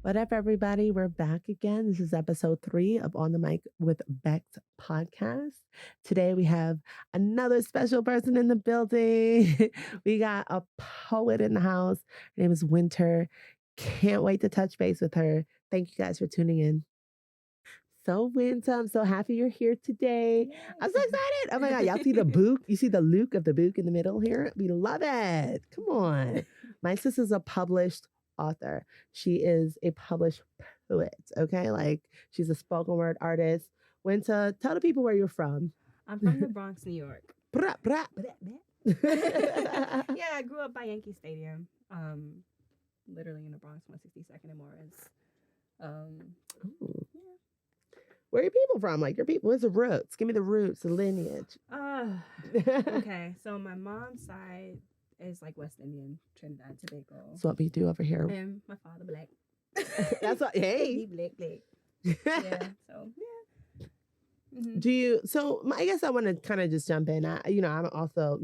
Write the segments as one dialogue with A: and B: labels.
A: What up, everybody? We're back again. This is episode 3 of On the Mic with Bex podcast. Today we have another special person in the building. We got a poet in the house. Her name is Winter. Can't wait to touch base with her. Thank you guys for tuning in. So, Winter, I'm so happy you're here today. I'm so excited. Oh my God. Y'all see the book? You see the Luke of the book in the middle here? We love it. Come on. My sister's a published author. She is a published poet. Okay. Like she's a spoken word artist. Winter, tell the people where you're from.
B: I'm from the Bronx, New York.
A: Brah, brah.
B: Yeah, I grew up by Yankee Stadium. Literally in the Bronx, 162nd and Morris. Yeah.
A: Where are your people from? Like your people, where's the roots? Give me the roots, the lineage.
B: Okay, so my mom's side is like West Indian, Trinidad, Tobago.
A: That's what we do over here.
B: And my father black.
A: That's what. Hey,
B: He black. Yeah. So yeah. Mm-hmm.
A: Do you? So I guess I want to kind of just jump in. I'm also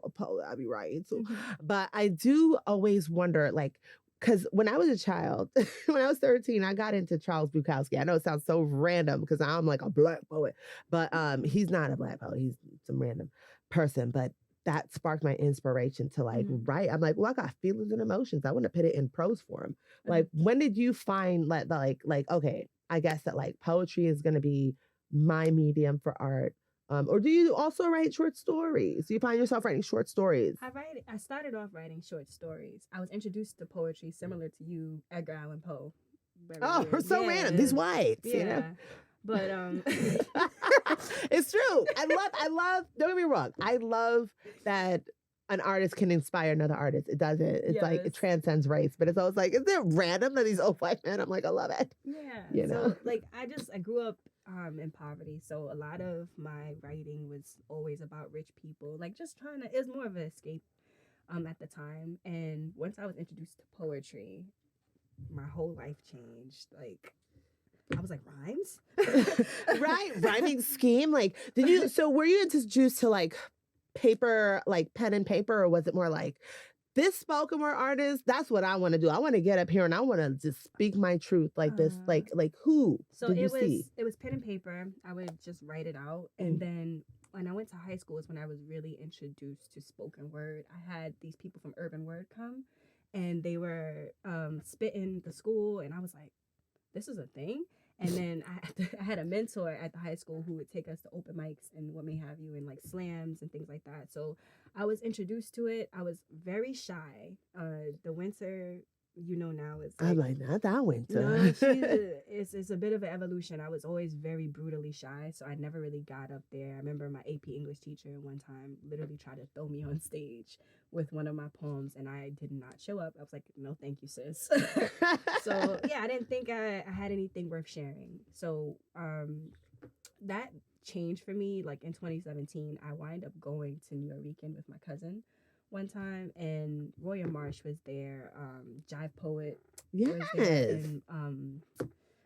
A: a poet. I'll be right. So, but I do always wonder, like, because when I was a child, when I was 13, I got into Charles Bukowski. I know it sounds so random because I'm like a black poet, but he's not a black poet. He's some random person, but that sparked my inspiration to like write. I'm like, well, I got feelings and emotions. I want to put it in prose form. Like, when did you find like okay, I guess that like poetry is going to be my medium for art? Or do you also write short stories? Do you find yourself writing short stories?
B: I started off writing short stories. I was introduced to poetry similar to you, Edgar Allan Poe.
A: We're so random. These whites,
B: yeah.
A: You know?
B: But
A: it's true. I love, don't get me wrong. I love that an artist can inspire another artist. It doesn't. It's like it transcends race, but it's always like, is it random that these old white men? I'm like, I love it.
B: Yeah.
A: You know?
B: So like I grew up in poverty, so a lot of my writing was always about rich people, like just it was more of an escape at the time. And once I was introduced to poetry, my whole life changed. Like I was like, rhymes?
A: Right? Rhyming scheme. Like, were you introduced to like paper, like pen and paper, or was it more like this spoken word artist? That's what I want to do. I want to get up here and I want to just speak my truth like this. Like who did you see?
B: It was pen and paper. I would just write it out. And then when I went to high school is when I was really introduced to spoken word. I had these people from Urban Word come and they were spitting the school, and I was like, this is a thing. And then I had a mentor at the high school who would take us to open mics and what may have you, and like slams and things like that. So I was introduced to it. I was very shy. The Winter, now is like,
A: I'm like, not that Winter.
B: No, it's a bit of an evolution. I was always very brutally shy, so I never really got up there. I remember my AP English teacher one time literally tried to throw me on stage with one of my poems, and I did not show up. I was like, no, thank you, sis. So yeah, I didn't think I had anything worth sharing. So that changed for me. Like in 2017, I wind up going to New York Weekend with my cousin one time, and Roya Marsh was there, Jive Poet was there, and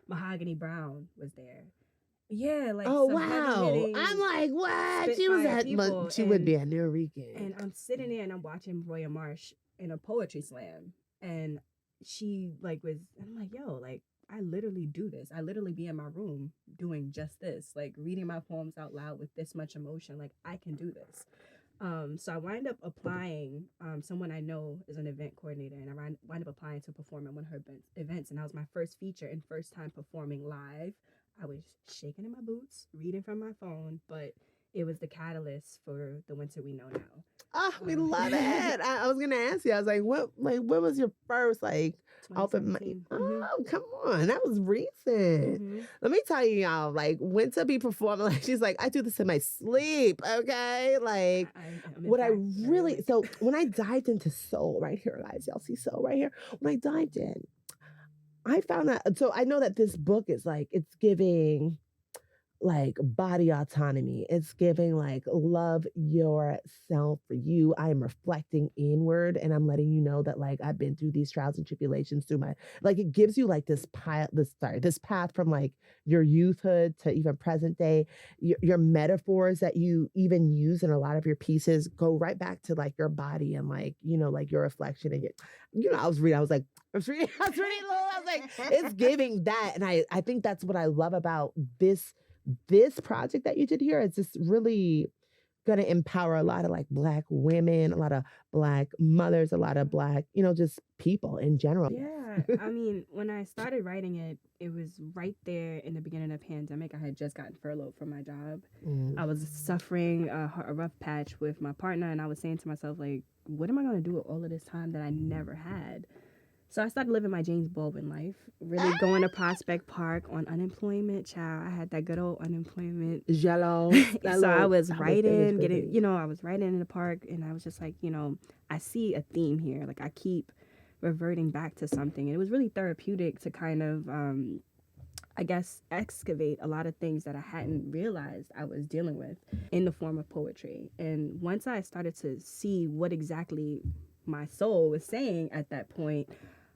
B: Mahogany Brown was there. Yeah, like
A: oh wow! I'm like, what? She was at, but she would be at New York Weekend.
B: And I'm sitting there and I'm watching Roya Marsh in a poetry slam, and she like was, and I'm like, yo, like I literally do this. I literally be in my room doing just this, like reading my poems out loud with this much emotion. Like I can do this. So I wind up applying. Someone I know is an event coordinator, and I wind up applying to perform at one of her events. And that was my first feature and first time performing live. I was shaking in my boots, reading from my phone, but it was the catalyst for the Winter we know now.
A: Oh, we love it. I was gonna ask you. I was like, what was your first open mic? Oh, come on, that was recent. Let me tell you, y'all. Like, Winter be performing. Like, she's like, I do this in my sleep. Okay, like So when I dived into soul, right here, guys, y'all see soul right here. When I dived in, I found that. So I know that this book is like, it's giving like body autonomy. It's giving like love yourself for you. I am reflecting inward, and I'm letting you know that like I've been through these trials and tribulations through my, like it gives you like this path from like your youthhood to even present day. Your metaphors that you even use in a lot of your pieces go right back to like your body and like, like your reflection and I was reading, I was like, I'm reading little. I was like, it's giving that. And I think that's what I love about this project that you did here. It's just really going to empower a lot of like Black women, a lot of Black mothers, a lot of Black, just people in general.
B: Yeah. I mean, when I started writing it, it was right there in the beginning of the pandemic. I had just gotten furloughed from my job. I was suffering a rough patch with my partner, and I was saying to myself, like, what am I going to do with all of this time that I never had? So I started living my James Baldwin life, really going to Prospect Park on unemployment. Child, I had that good old unemployment.
A: Jello.
B: So I was writing, I was writing in the park, and I was just like, I see a theme here. Like, I keep reverting back to something. And it was really therapeutic to kind of, I guess, excavate a lot of things that I hadn't realized I was dealing with in the form of poetry. And once I started to see what exactly my soul was saying at that point,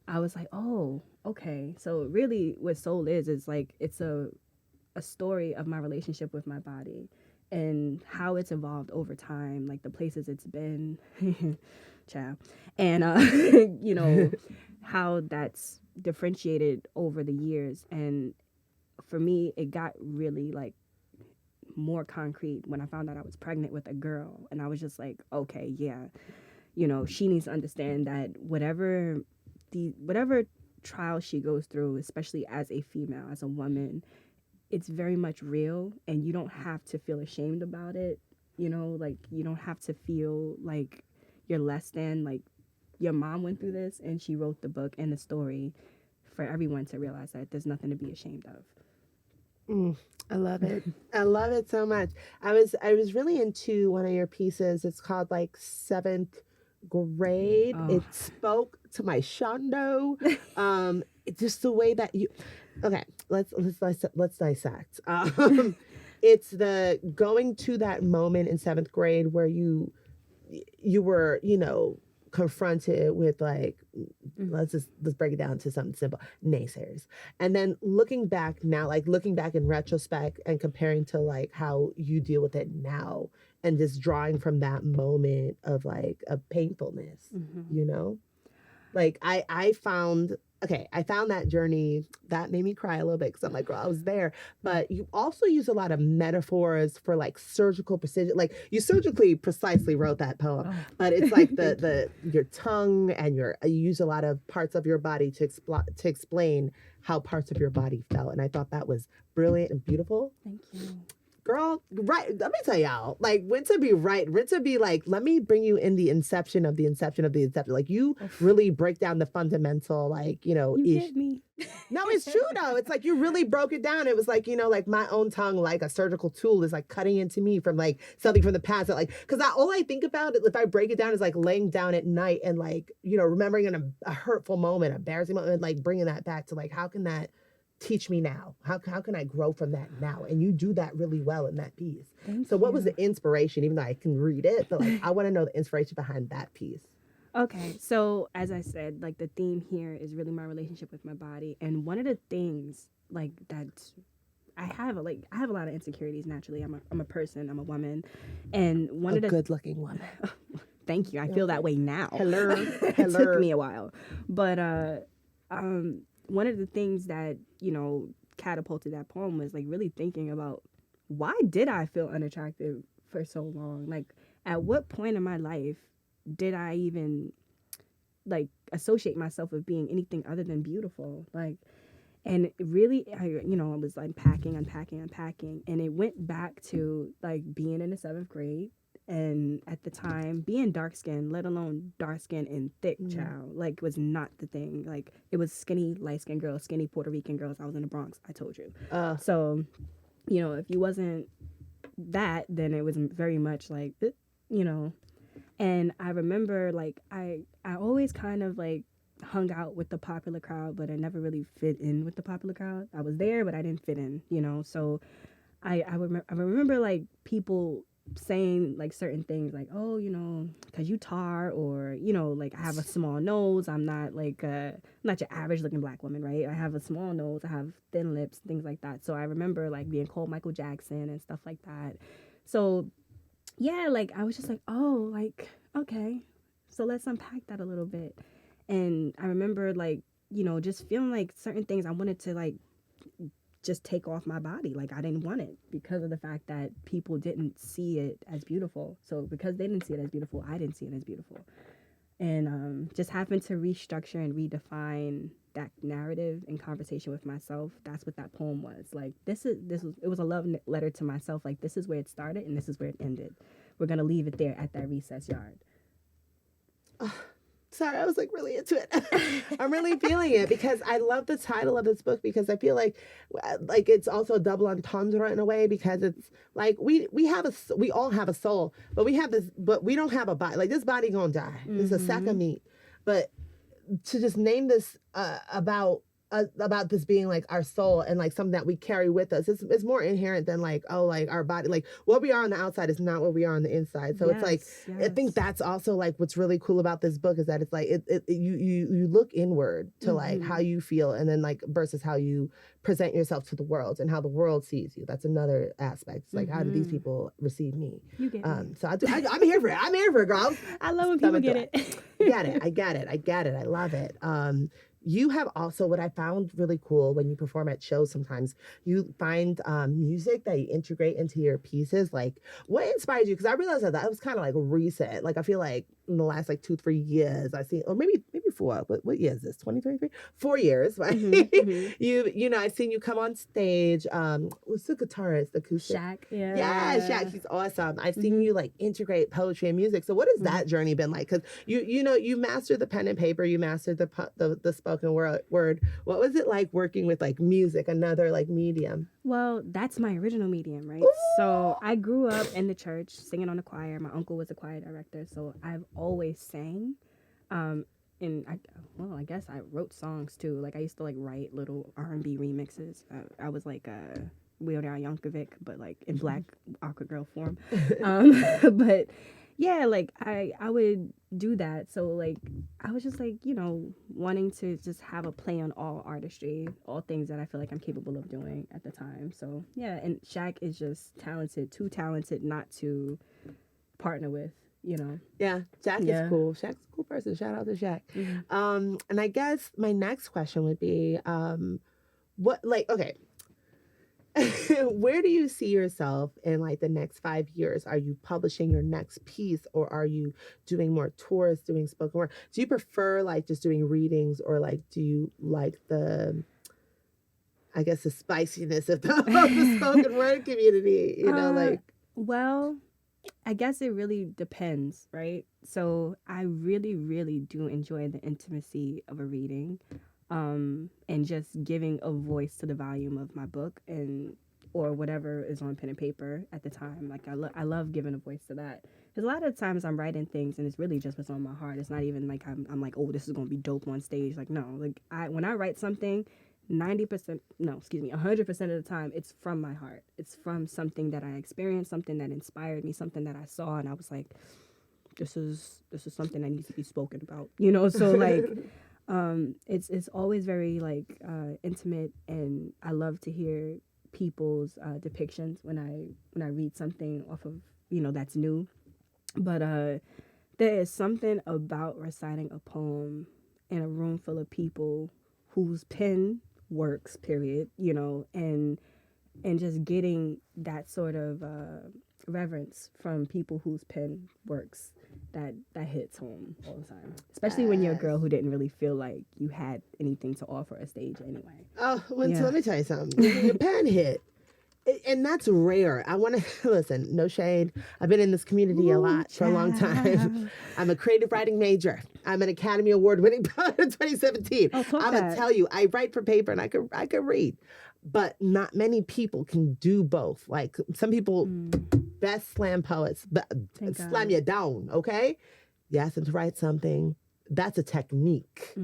B: I was like, oh, okay. So really what soul is like, it's a story of my relationship with my body and how it's evolved over time, like the places it's been, child, and, how that's differentiated over the years. And for me, it got really like more concrete when I found out I was pregnant with a girl. And I was just like, okay, yeah, she needs to understand that whatever trial she goes through, especially as a female, as a woman, it's very much real, and you don't have to feel ashamed about it. Like, you don't have to feel like you're less than. Like, your mom went through this, and she wrote the book and the story for everyone to realize that there's nothing to be ashamed of.
A: I love it. I love it so much. I was really into one of your pieces. It's called like Seventh Grade. It spoke to my shondo. It's just the way that you. Okay, let's dissect. It's the going to that moment in seventh grade where you were, confronted with like, let's break it down to something simple, naysayers, and then looking back in retrospect and comparing to like how you deal with it now, and just drawing from that moment of like a painfulness, like I found that journey that made me cry a little bit because I'm like, girl, I was there. But you also use a lot of metaphors for like surgical precision. Like, you surgically precisely wrote that poem, but it's like your tongue and you use a lot of parts of your body to explain how parts of your body felt. And I thought that was brilliant and beautiful.
B: Thank you.
A: Girl, right. Let me tell y'all, like, when to be right, when to be like, let me bring you in the inception of the inception of the inception. Like, you really break down the fundamental, like,
B: you get me.
A: No, it's true though. It's like you really broke it down. It was like, like my own tongue, like a surgical tool, is like cutting into me from like something from the past. That, like, because all I think about it, if I break it down, is like laying down at night and like, remembering a hurtful moment, embarrassing moment, and like bringing that back to like, how can that teach me now? How can I grow from that now? And you do that really well in that piece.
B: Thank
A: you.
B: What
A: was the inspiration? Even though I can read it, but like I want to know the inspiration behind that piece.
B: Okay, so as I said, like, the theme here is really my relationship with my body, and one of the things like that I have a lot of insecurities naturally. I'm a person, I'm a woman, and one of the
A: good-looking woman.
B: Thank you. I feel that way now.
A: Hello.
B: It took me a while, but one of the things that, catapulted that poem was like really thinking about, why did I feel unattractive for so long? Like, at what point in my life did I even like associate myself with being anything other than beautiful? Like, and really, I was like unpacking, and it went back to like being in the 7th grade. And at the time, being dark skinned, let alone dark skinned and thick, child, like, was not the thing. Like, it was skinny, light skinned girls, skinny Puerto Rican girls. I was in the Bronx, I told you. So, if you wasn't that, then it was very much like, And I remember, like, I always kind of like hung out with the popular crowd, but I never really fit in with the popular crowd. I was there, but I didn't fit in, So I remember like people saying like certain things like, oh, because you tar, or like, I have a small nose, I'm not like not your average looking Black woman, right? I have a small nose, I have thin lips, things like that. So I remember like being called Michael Jackson and stuff like that. So yeah, like, I was just like, oh, like, okay, so let's unpack that a little bit. And I remember like, just feeling like certain things I wanted to like just take off my body. Like I didn't want it because of the fact that people didn't see it as beautiful. So because they didn't see it as beautiful, I didn't see it as beautiful. And just having to restructure and redefine that narrative in conversation with myself. That's what that poem was. Like it was a love letter to myself. Like this is where it started and this is where it ended. We're gonna leave it there at that recess yard.
A: Sorry, I was like really into it. I'm really feeling it because I love the title of this book because I feel like it's also a double entendre in a way because it's like we all have a soul, but we don't have a body. Like this body gonna die. It's a sack of meat. But to just name this about this being like our soul and like something that we carry with us, it's more inherent than like our body, like what we are on the outside is not what we are on the inside. So it's like I think that's also like what's really cool about this book is that it's like you look inward to like how you feel and then like versus how you present yourself to the world and how the world sees you. That's another aspect. It's like how do these people receive me?
B: You get it.
A: So I'm here for it. I'm here for it, girl.
B: I love when people get it.
A: I get it. I love it. You have also, what I found really cool when you perform at shows sometimes, you find music that you integrate into your pieces. Like, what inspired you? Because I realized that was kind of like recent. Like, I feel like in the last like 2-3 years, I see, or maybe 4. What year is this? 2023? 4 years. Right? You know, I've seen you come on stage. What's the guitarist? Acoustic.
B: Shaq. Yeah.
A: Yeah, Shaq. She's awesome. I've seen you like integrate poetry and music. So what has that journey been like? Because you mastered the pen and paper. You mastered the spoken word. What was it like working with like music, another like medium?
B: Well, that's my original medium, right?
A: Ooh.
B: So I grew up in the church singing on the choir. My uncle was a choir director, so I've always sang. And I guess I wrote songs too. Like I used to like write little R&B remixes. I was like Weird Al Yankovic, but like in black awkward girl form. But yeah, like I would do that. So like I was just like, wanting to just have a play on all artistry, all things that I feel like I'm capable of doing at the time. So yeah, and Shaq is just talented, too talented not to partner with.
A: Yeah, Shaq is cool. Shaq's a cool person. Shout out to Shaq. And I guess my next question would be, where do you see yourself in like the next 5 years? Are you publishing your next piece or are you doing more tours, doing spoken word? Do you prefer like just doing readings or like do you like the spiciness of the spoken word community?
B: Well, I guess it really depends, right? So I really, really do enjoy the intimacy of a reading, and just giving a voice to the volume of my book or whatever is on pen and paper at the time. Like I love giving a voice to that. Because a lot of times I'm writing things and it's really just what's on my heart. It's not even like I'm like, oh, this is gonna be dope on stage. Like no, like when I write something, 100% of the time, it's from my heart. It's from something that I experienced, something that inspired me, something that I saw, and I was like, this is something that needs to be spoken about, So like, it's always very like intimate, and I love to hear people's depictions when I read something off of that's new. But there is something about reciting a poem in a room full of people whose pen works, period, and just getting that sort of reverence from people whose pen works, that hits home all the time, especially when you're a girl who didn't really feel like you had anything to offer a stage anyway.
A: So let me tell you something. Your pen hit. And that's rare. I want to listen, no shade. I've been in this community a lot for a long time. I'm a creative writing major. I'm an Academy Award winning poet in 2017. I'm going to tell you, I write for paper and I could read, but not many people can do both. Like some people, best slam poets, slam you down. Okay. You ask them to write something. That's a technique.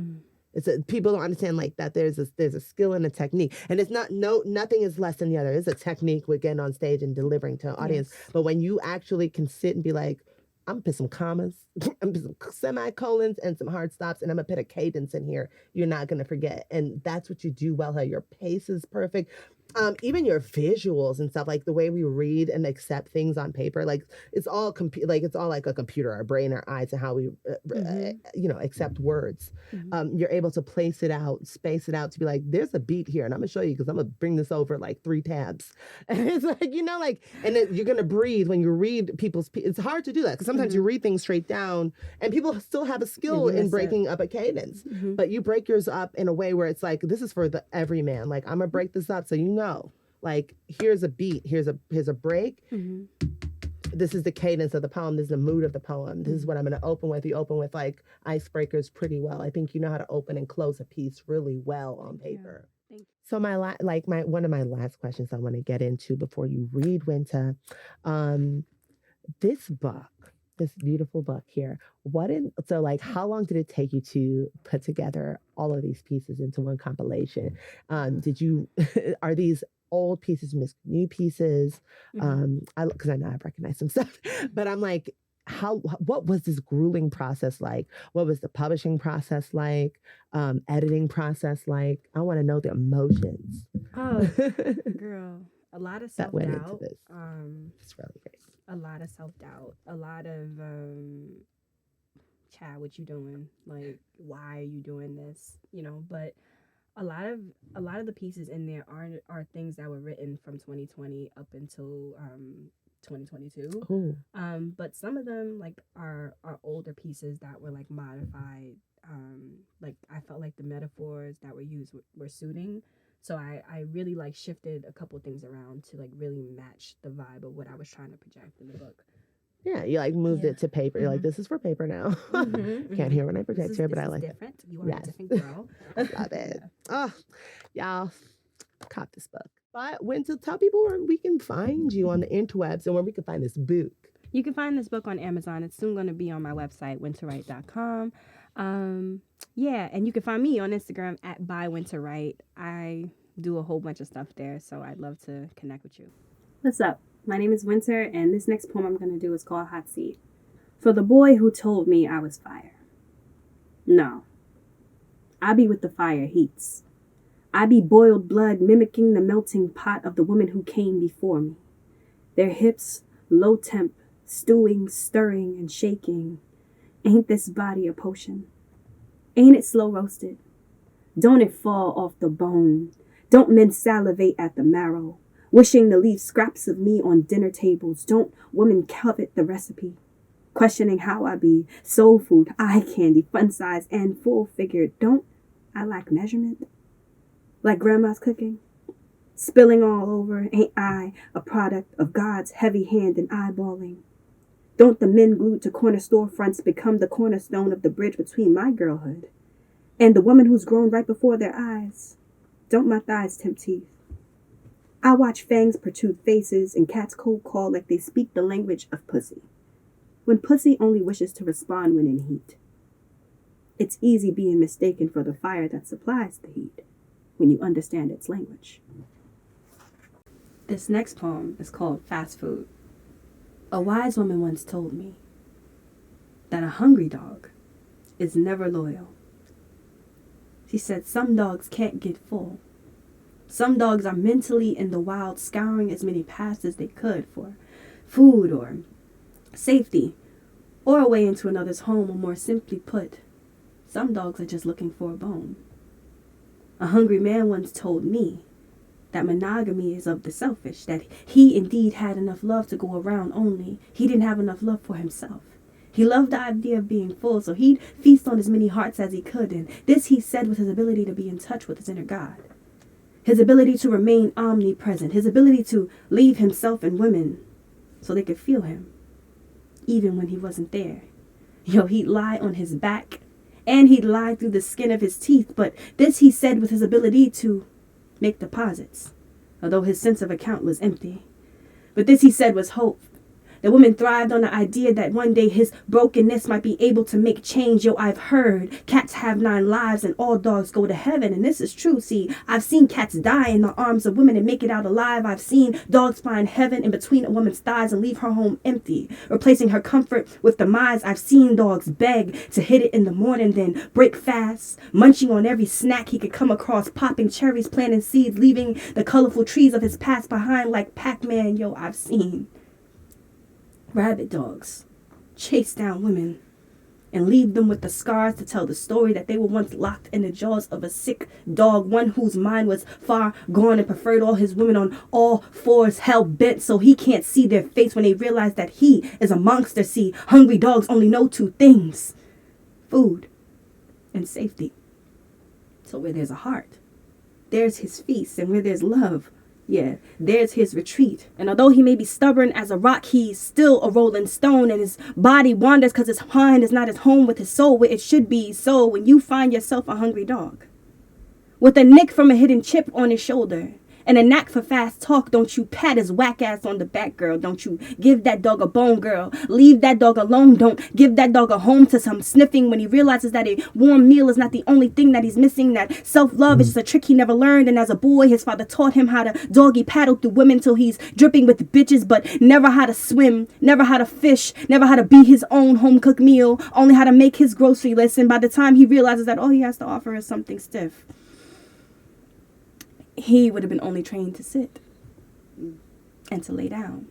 A: People don't understand like that. There's a skill and a technique, and it's nothing is less than the other. It's a technique with getting on stage and delivering to an audience. Yes. But when you actually can sit and be like, I'm gonna put some commas, I'm gonna put some semicolons and some hard stops, and I'm gonna put a cadence in here. You're not gonna forget, and that's what you do well. Your pace is perfect. Even your visuals and stuff, like the way we read and accept things on paper, like it's all it's all like a computer, our brain, our eyes, and how we accept words. You're able to place it out, space it out, to be like, there's a beat here, and I'm gonna show you because I'm gonna bring this over like 3 tabs. And it's like, and then you're gonna breathe when you read it's hard to do that because sometimes you read things straight down, and people still have a skill in breaking up a cadence, but you break yours up in a way where it's like, this is for the everyman. Like, I'm gonna break this up so like, here's a beat, here's a break. This is the cadence of the poem. This is the mood of the poem. This is what I'm going to open with. You open with like icebreakers pretty well. I think you know how to open and close a piece really well on paper.
B: Thank you.
A: So one of my last questions I want to get into before you read, Winter, this beautiful book here. How long did it take you to put together all of these pieces into one compilation? Are these old pieces mixed with new pieces? Because I know I've recognized some stuff, but I'm like, what was this grueling process like? What was the publishing process like? Editing process like? I want to know the emotions.
B: Oh, girl, a lot of self-doubt.
A: That went into this. It's really great.
B: A lot of self-doubt, a lot of Chad, what you doing? Like, why are you doing this? But a lot of the pieces in there are things that were written from 2020 up until 2022. But some of them like are older pieces that were like modified. Like I felt like the metaphors that were used were suiting. So I really like shifted a couple things around to like really match the vibe of what I was trying to project in the book.
A: Yeah, you like moved it to paper. You're like, this is for paper now. Can't hear when I project here, but I like
B: different. It. You are a different girl.
A: I love it. Oh, y'all, cop this book. But Winter, tell people where we can find you on the interwebs and where we can find this book.
B: You can find this book on Amazon. It's soon going to be on my website, winterwright.com. Yeah, and you can find me on Instagram at bywinterwright. I do a whole bunch of stuff there, so I'd love to connect with you. What's up? My name is Winter, and this next poem I'm going to do is called Hot Seat. For the boy who told me I was fire. No. I be with the fire heats. I be boiled blood mimicking the melting pot of the women who came before me. Their hips, low temp, stewing, stirring, and shaking. Ain't this body a potion? Ain't it slow roasted? Don't it fall off the bone? Don't men salivate at the marrow, wishing to leave scraps of me on dinner tables? Don't women covet the recipe? Questioning how I be soul food, eye candy, fun-sized and full-figured. Don't I lack measurement? Like grandma's cooking? Spilling all over, ain't I a product of God's heavy hand and eyeballing? Don't the men glued to corner storefronts become the cornerstone of the bridge between my girlhood and the woman who's grown right before their eyes? Don't my thighs tempt teeth? I watch fangs protrude faces and cats cold call like they speak the language of pussy, when pussy only wishes to respond when in heat. It's easy being mistaken for the fire that supplies the heat when you understand its language. This next poem is called Fast Food. A wise woman once told me that a hungry dog is never loyal. She said some dogs can't get full. Some dogs are mentally in the wild, scouring as many paths as they could for food or safety or a way into another's home, or more simply put, some dogs are just looking for a bone. A hungry man once told me that monogamy is of the selfish, that he indeed had enough love to go around, only he didn't have enough love for himself. He loved the idea of being full, so he'd feast on as many hearts as he could, and this he said was his ability to be in touch with his inner God. His ability to remain omnipresent, his ability to leave himself and women so they could feel him, even when he wasn't there. He'd lie on his back, and he'd lie through the skin of his teeth, but this he said with his ability to make deposits, although his sense of account was empty. But this he said was hope, The woman thrived on the idea that one day his brokenness might be able to make change. Yo, I've heard cats have 9 lives and all dogs go to heaven. And this is true. See, I've seen cats die in the arms of women and make it out alive. I've seen dogs find heaven in between a woman's thighs and leave her home empty, replacing her comfort with demise. I've seen dogs beg to hit it in the morning, then break fast, munching on every snack he could come across, popping cherries, planting seeds, leaving the colorful trees of his past behind like Pac-Man. Yo, I've seen rabid dogs chase down women and leave them with the scars to tell the story that they were once locked in the jaws of a sick dog, one whose mind was far gone and preferred all his women on all fours, hell bent so he can't see their face when they realize that he is a monster. See, hungry dogs only know 2 things: food and safety. So where there's a heart, there's his feast, and where there's love, yeah, there's his retreat. And although he may be stubborn as a rock, he's still a rolling stone, and his body wanders because his mind is not his home with his soul where it should be. So when you find yourself a hungry dog with a nick from a hidden chip on his shoulder and a knack for fast talk, don't you pat his whack ass on the back, girl. Don't you give that dog a bone, girl. Leave that dog alone. Don't give that dog a home to some sniffing when he realizes that a warm meal is not the only thing that he's missing, that self-love is just a trick he never learned. And as a boy, his father taught him how to doggy paddle through women till he's dripping with bitches, but never how to swim, never how to fish, never how to be his own home-cooked meal, only how to make his grocery list. And by the time he realizes that all he has to offer is something stiff, he would have been only trained to sit and to lay down,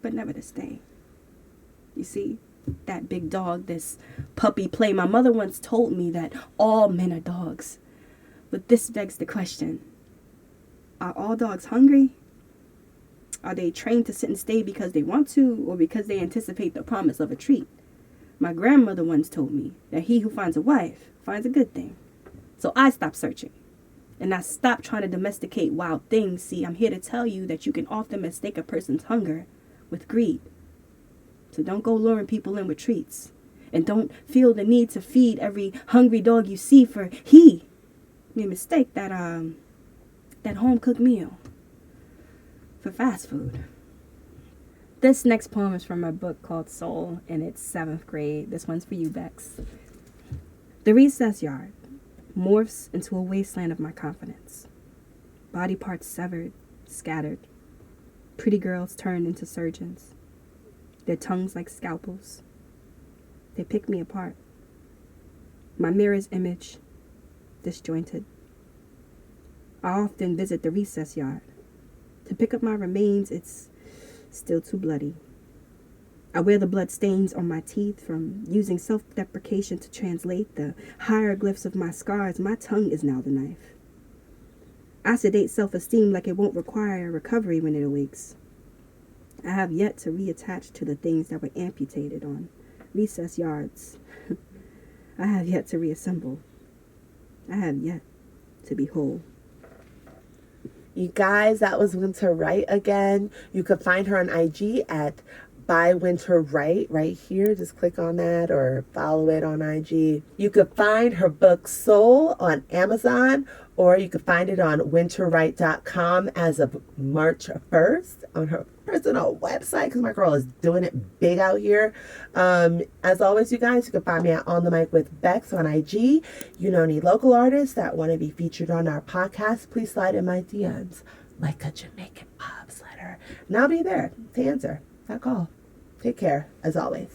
B: but never to stay. You see, that big dog, this puppy play. My mother once told me that all men are dogs. But this begs the question, are all dogs hungry? Are they trained to sit and stay because they want to, or because they anticipate the promise of a treat? My grandmother once told me that he who finds a wife finds a good thing. So I stopped searching. And I stopped trying to domesticate wild things. See, I'm here to tell you that you can often mistake a person's hunger with greed. So don't go luring people in with treats. And don't feel the need to feed every hungry dog you see, for he may mistake that home-cooked meal for fast food. This next poem is from my book called Soul, and it's 7th grade. This one's for you, Bex. The recess yard morphs into a wasteland of my confidence. Body parts severed, scattered. Pretty girls turned into surgeons. Their tongues like scalpels. They pick me apart. My mirror's image, disjointed. I often visit the recess yard. To pick up my remains, it's still too bloody. I wear the blood stains on my teeth from using self-deprecation to translate the hieroglyphs of my scars. My tongue is now the knife. I sedate self-esteem like it won't require a recovery when it awakes. I have yet to reattach to the things that were amputated on recess yards. I have yet to reassemble. I have yet to be whole.
A: You guys, that was Winter Wright again. You could find her on IG at bywinterwright right here. Just click on that or follow it on IG. You could find her book Soul on Amazon, or you could find it on winterwright.com as of March 1st on her personal website, because my girl is doing it big out here. As always, you guys, you can find me at onthemicwthbex on IG. You know, any local artists that want to be featured on our podcast, please slide in my DMs like a Jamaican bobsledder, and I'll be there to answer that call. Take care, as always.